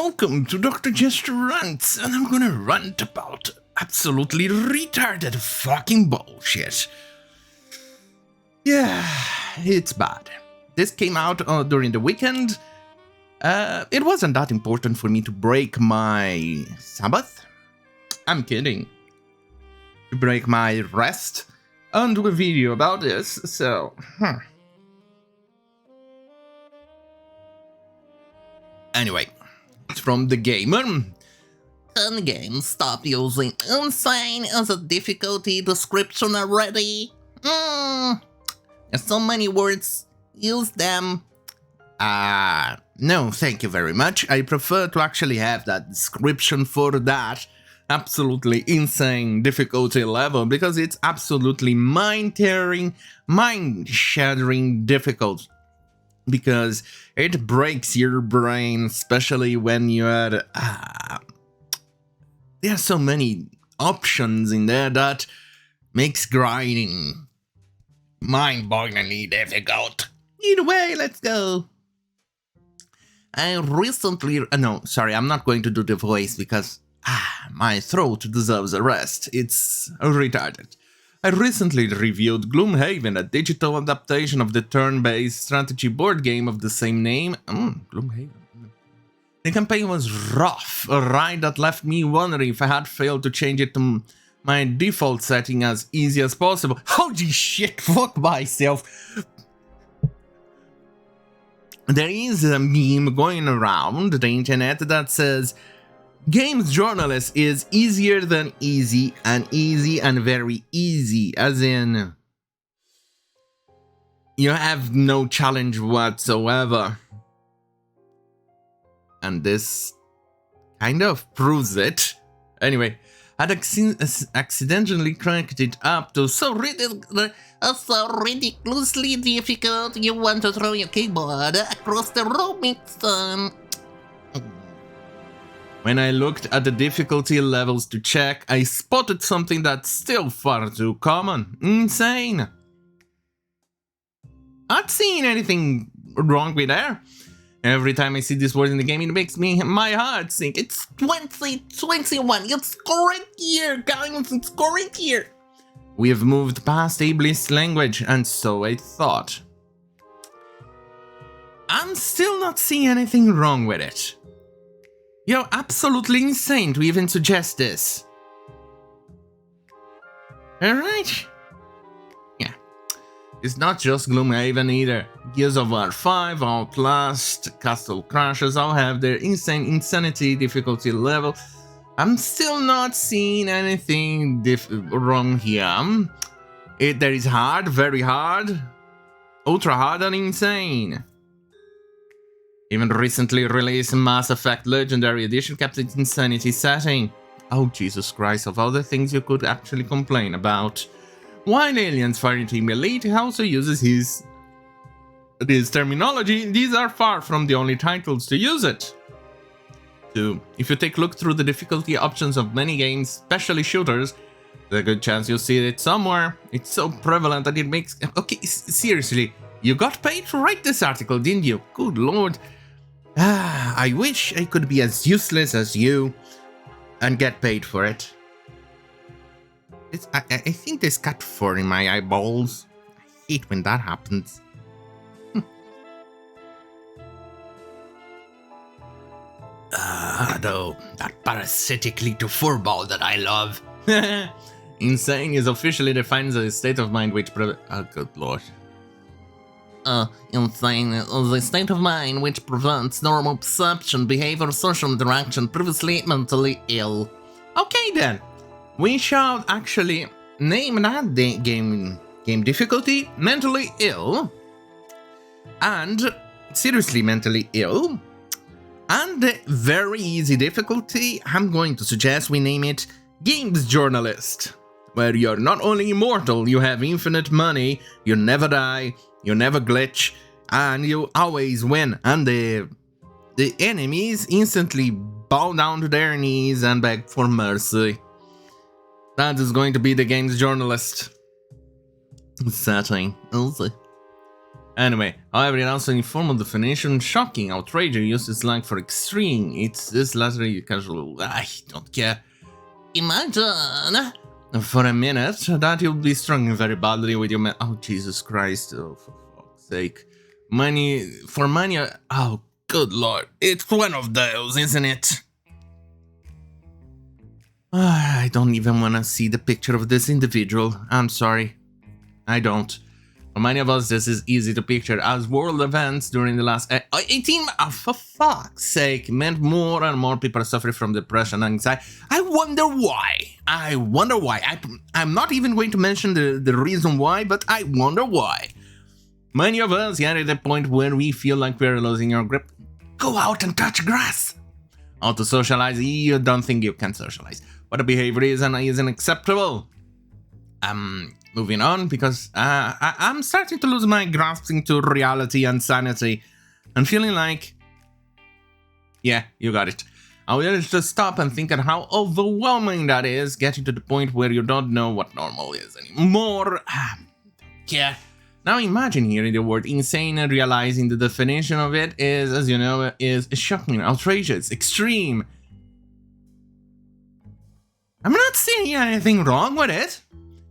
welcome to Dr. Jester Rants, and I'm gonna rant about absolutely retarded fucking bullshit. Yeah, it's bad. This came out during the weekend. It wasn't that important for me to break my Sabbath. I'm kidding. To break my rest and do a video about this, so... Anyway, it's from The Gamer. Can games stop using insane as a difficulty description already? There's so many words, use them. No, thank you very much. I prefer to actually have that description for that absolutely insane difficulty level, because it's absolutely mind-tearing, mind-shattering difficult. Because it breaks your brain, especially when you're... there are so many options in there that makes grinding mind-bogglingly difficult. Either way, let's go. I recently... no, sorry, I'm not going to do the voice because my throat deserves a rest. It's retarded. I recently reviewed Gloomhaven, a digital adaptation of the turn-based strategy board game of the same name. Gloomhaven. The campaign was rough, a ride that left me wondering if I had failed to change it to my default setting as easy as possible. Holy shit, fuck myself. There is a meme going around the internet that says, games journalist is easier than easy and very easy, as in you have no challenge whatsoever. And this kind of proves it. Anyway, I'd accidentally cranked it up to so ridiculously difficult you want to throw your keyboard across the room. When I looked at the difficulty levels to check, I spotted something that's still far too common. Insane. Not seeing anything wrong with there. Every time I see this word in the game, it makes my heart sink. It's 2021. It's current year, guys. It's current year. We have moved past ableist language, and so I thought. I'm still not seeing anything wrong with it. You're absolutely insane to even suggest this. Alright. Yeah. It's not just Gloomhaven either. Gears of War 5, Outlast, Castle Crashers all have their insanity difficulty level. I'm still not seeing anything wrong here. There is hard, very hard, ultra hard and insane. Even recently released Mass Effect Legendary Edition kept its insanity setting. Oh Jesus Christ, of all the things you could actually complain about. While Aliens Fireteam Elite also uses this terminology, these are far from the only titles to use it. So, if you take a look through the difficulty options of many games, especially shooters, there's a good chance you'll see it somewhere. It's so prevalent that it makes... Okay, seriously, you got paid to write this article, didn't you? Good lord. I wish I could be as useless as you and get paid for it. I think there's cat fur in my eyeballs. I hate when that happens. Though, that parasitic little furball that I love. Insane is officially defined as a state of mind which oh, good lord. Insane is a state of mind which prevents normal perception, behavior, social interaction, previously mentally ill. Okay then, we shall actually name that game difficulty mentally ill, and seriously mentally ill, and the very easy difficulty, I'm going to suggest we name it Games Journalist, where you're not only immortal, you have infinite money, you never die, you never glitch, and you always win, and the enemies instantly bow down to their knees and beg for mercy. That is going to be the Games Journalist setting. Anyway, however, in also informal definition, shocking, outrageous uses slang for extreme. It's this latter casual. I don't care. Imagine For a minute, that you'll be struggling very badly with your Oh, Jesus Christ. Oh, for fuck's sake. For money, oh, good lord. It's one of those, isn't it? I don't even want to see the picture of this individual. I'm sorry. I don't. For many of us, this is easy to picture as world events during the last 18 months, for fuck's sake, meant more and more people suffering from depression and anxiety. I wonder why. I'm not even going to mention the reason why, but I wonder why. Many of us get at the point where we feel like we're losing our grip. Go out and touch grass. How to socialize? You don't think you can socialize. What the behavior is and isn't acceptable. Moving on, because I'm starting to lose my grasping to reality and sanity. And feeling like... Yeah, you got it. I will just stop and think at how overwhelming that is, getting to the point where you don't know what normal is anymore. Yeah. Now imagine hearing the word insane and realizing the definition of it is, as you know, is shocking, outrageous, extreme. I'm not seeing anything wrong with it.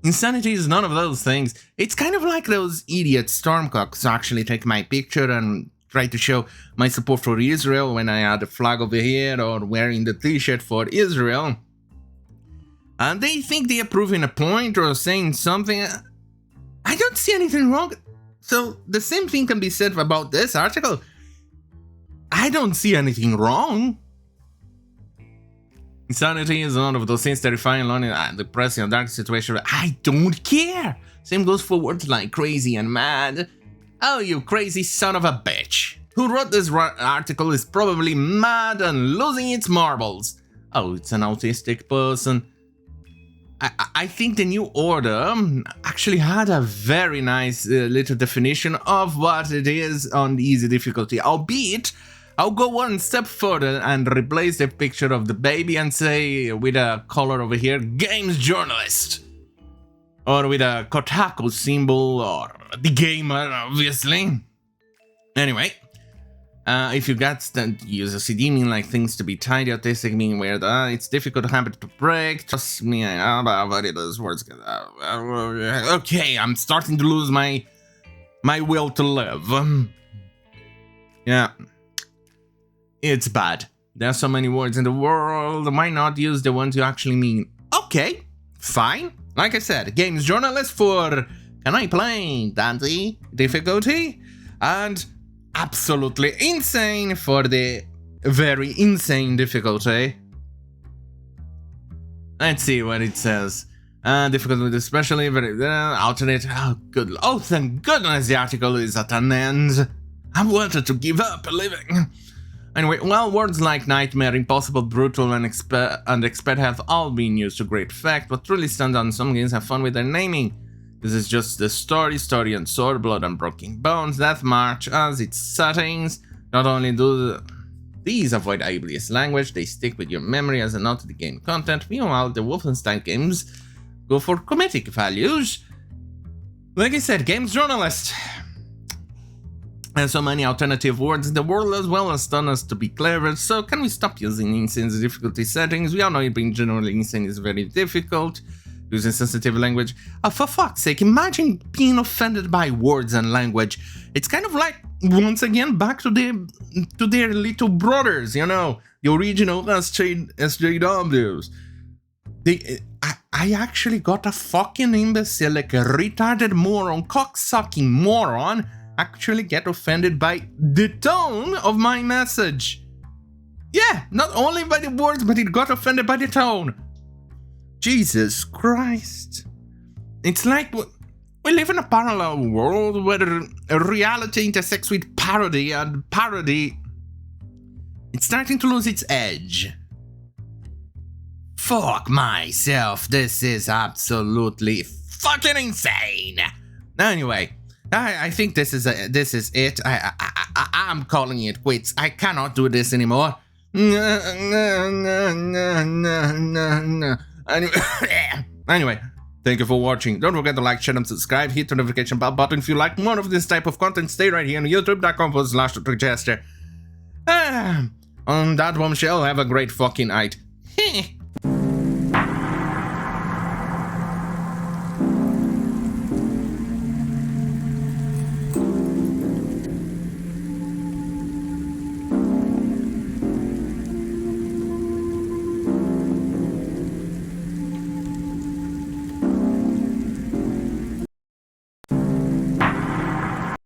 Insanity is none of those things. It's kind of like those idiot stormcocks actually take my picture and try to show my support for Israel when I had the flag over here or wearing the t-shirt for Israel. And they think they are proving a point or saying something. I don't see anything wrong. So the same thing can be said about this article. I don't see anything wrong. Insanity is one of those things terrifying, lonely, depressing, and dark situation. I don't care. Same goes for words like crazy and mad. Oh, you crazy son of a bitch. Who wrote this article is probably mad and losing its marbles. Oh, it's an autistic person. I think the New Order actually had a very nice little definition of what it is on the easy difficulty, albeit I'll go one step further and replace the picture of the baby and say, with a color over here, games journalist. Or with a Kotaku symbol, or the gamer, obviously. Anyway, if you got to use a CD, mean like things to be tidy, autistic, mean weird, it's difficult habit to break. Trust me, I don't know what it is, words. Okay, I'm starting to lose my will to live. Yeah. It's bad. There are so many words in the world, why not use the ones you actually mean? Okay, fine. Like I said, games journalist for can I play Dante difficulty? And absolutely insane for the very insane difficulty. Let's see what it says. Difficulty especially very alternate. Oh, good. Oh, thank goodness the article is at an end. I wanted to give up living. Anyway, well, words like nightmare, impossible, brutal, and expert have all been used to great effect. What truly stands out in some games have fun with their naming. This is just the story and sword, blood and broken bones, death march as its settings. Not only do these avoid ableist language, they stick with your memory as a note to the game content. Meanwhile, the Wolfenstein games go for comedic values. Like I said, games journalist. And so many alternative words in the world as well as done us to be clever, so can we stop using insane difficulty settings? We all know being generally insane is very difficult. Using sensitive language. For fuck's sake, imagine being offended by words and language. It's kind of like, once again, back to their little brothers, you know, the original SJWs. I actually got a fucking imbecile, like a retarded moron, cocksucking moron, actually get offended by the tone of my message. Yeah, not only by the words, but it got offended by the tone. Jesus Christ. It's like we live in a parallel world where reality intersects with parody, and parody, it's starting to lose its edge. Fuck myself, this is absolutely fucking insane. Anyway, I think this is it. I'm calling it quits. I cannot do this anymore. Anyway, Thank you for watching. Don't forget to like, share, and subscribe. Hit the notification bell button if you like more of this type of content. Stay right here on youtube.com/Jester. On that bombshell, have a great fucking night.